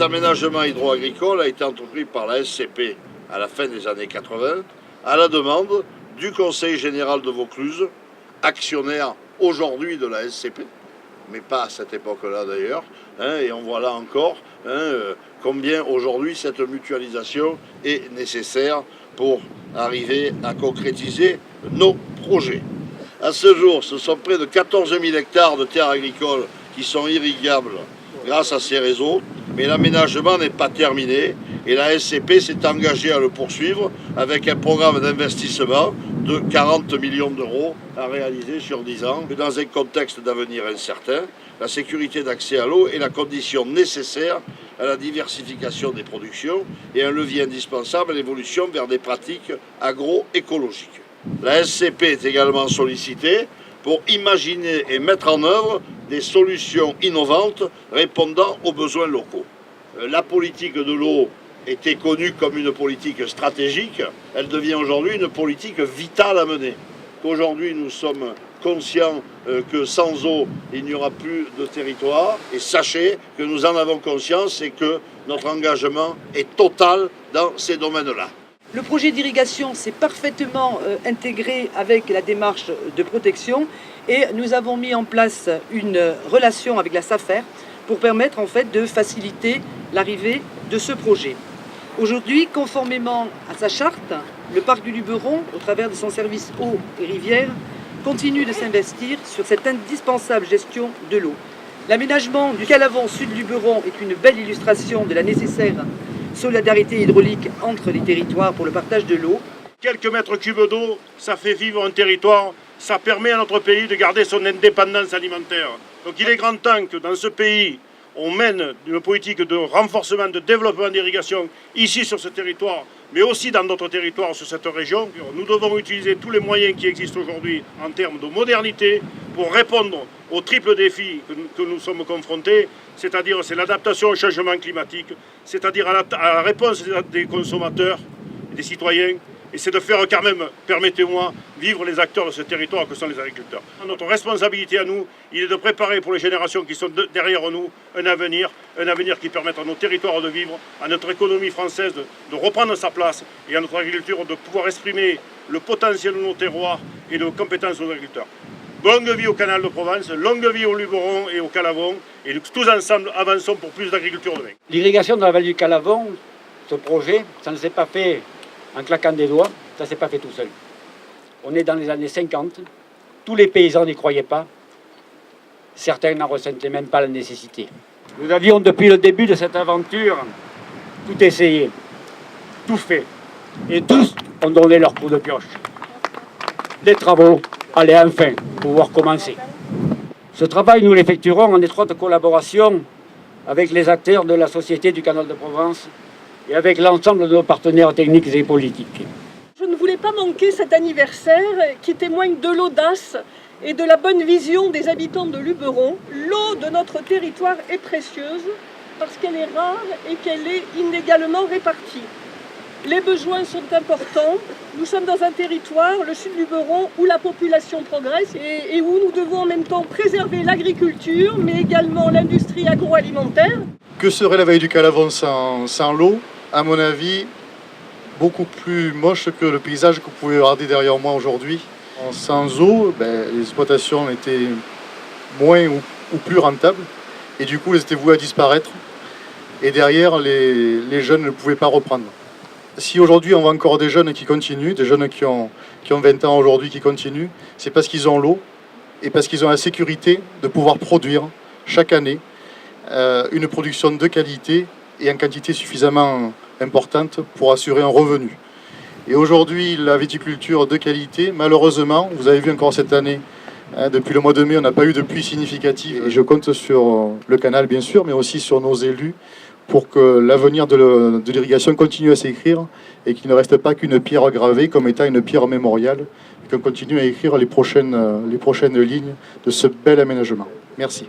aménagement hydro-agricole a été entrepris par la SCP à la fin des années 80, à la demande du Conseil général de Vaucluse, actionnaire aujourd'hui de la SCP, mais pas à cette époque-là d'ailleurs, et on voit là encore combien aujourd'hui cette mutualisation est nécessaire pour arriver à concrétiser nos projets. À ce jour, ce sont près de 14 000 hectares de terres agricoles qui sont irrigables grâce à ces réseaux, mais l'aménagement n'est pas terminé et la SCP s'est engagée à le poursuivre avec un programme d'investissement de 40 millions d'euros à réaliser sur 10 ans. Dans un contexte d'avenir incertain, la sécurité d'accès à l'eau est la condition nécessaire à la diversification des productions et un levier indispensable à l'évolution vers des pratiques agroécologiques. La SCP est également sollicitée pour imaginer et mettre en œuvre des solutions innovantes répondant aux besoins locaux. La politique de l'eau était connue comme une politique stratégique, elle devient aujourd'hui une politique vitale à mener. Aujourd'hui, nous sommes conscients que sans eau, il n'y aura plus de territoire. Et sachez que nous en avons conscience et que notre engagement est total dans ces domaines-là. Le projet d'irrigation s'est parfaitement intégré avec la démarche de protection et nous avons mis en place une relation avec la SAFER pour permettre en fait de faciliter l'arrivée de ce projet. Aujourd'hui, conformément à sa charte, le parc du Luberon, au travers de son service eau et rivière, continue de s'investir sur cette indispensable gestion de l'eau. L'aménagement du Calavon Sud-Luberon est une belle illustration de la nécessaire solidarité hydraulique entre les territoires pour le partage de l'eau. Quelques mètres cubes d'eau, ça fait vivre un territoire, ça permet à notre pays de garder son indépendance alimentaire. Donc il est grand temps que dans ce pays, on mène une politique de renforcement, de développement d'irrigation ici sur ce territoire, mais aussi dans d'autres territoires sur cette région. Nous devons utiliser tous les moyens qui existent aujourd'hui en termes de modernité pour répondre aux triples défis que nous sommes confrontés, c'est-à-dire c'est l'adaptation au changement climatique, c'est-à-dire à la réponse des consommateurs et des citoyens, et c'est de faire quand même, permettez-moi, vivre les acteurs de ce territoire que sont les agriculteurs. Notre responsabilité à nous, il est de préparer pour les générations qui sont derrière nous un avenir qui permette à nos territoires de vivre, à notre économie française de reprendre sa place et à notre agriculture de pouvoir exprimer le potentiel de nos terroirs et de compétences de nos agriculteurs. Longue vie au Canal de Provence, longue vie au Luberon et au Calavon, et tous ensemble avançons pour plus d'agriculture demain. L'irrigation de la vallée du Calavon, ce projet, ça ne s'est pas fait en claquant des doigts, ça ne s'est pas fait tout seul. On est dans les années 50, tous les paysans n'y croyaient pas, certains n'en ressentaient même pas la nécessité. Nous avions depuis le début de cette aventure tout essayé, tout fait, et tous ont donné leur coup de pioche. Les travaux allaient enfin pouvoir commencer. Ce travail, nous l'effectuerons en étroite collaboration avec les acteurs de la Société du Canal de Provence et avec l'ensemble de nos partenaires techniques et politiques. Je ne voulais pas manquer cet anniversaire qui témoigne de l'audace et de la bonne vision des habitants de Luberon. L'eau de notre territoire est précieuse parce qu'elle est rare et qu'elle est inégalement répartie. Les besoins sont importants. Nous sommes dans un territoire, le Sud-Luberon, où la population progresse et où nous devons en même temps préserver l'agriculture, mais également l'industrie agroalimentaire. Que serait la vallée du Calavon sans l'eau? À mon avis, beaucoup plus moche que le paysage que vous pouvez regarder derrière moi aujourd'hui. Sans eau, les exploitations étaient moins ou plus rentables et du coup, elles étaient vouées à disparaître. Et derrière, les jeunes ne pouvaient pas reprendre. Si aujourd'hui on voit encore des jeunes qui continuent, des jeunes qui ont 20 ans aujourd'hui qui continuent, c'est parce qu'ils ont l'eau et parce qu'ils ont la sécurité de pouvoir produire chaque année une production de qualité et en quantité suffisamment importante pour assurer un revenu. Et aujourd'hui, la viticulture de qualité, malheureusement, vous avez vu encore cette année, depuis le mois de mai, on n'a pas eu de pluie significative. Et je compte sur le canal, bien sûr, mais aussi sur nos élus pour que l'avenir de l'irrigation continue à s'écrire et qu'il ne reste pas qu'une pierre gravée comme étant une pierre mémoriale, et qu'on continue à écrire les prochaines lignes de ce bel aménagement. Merci.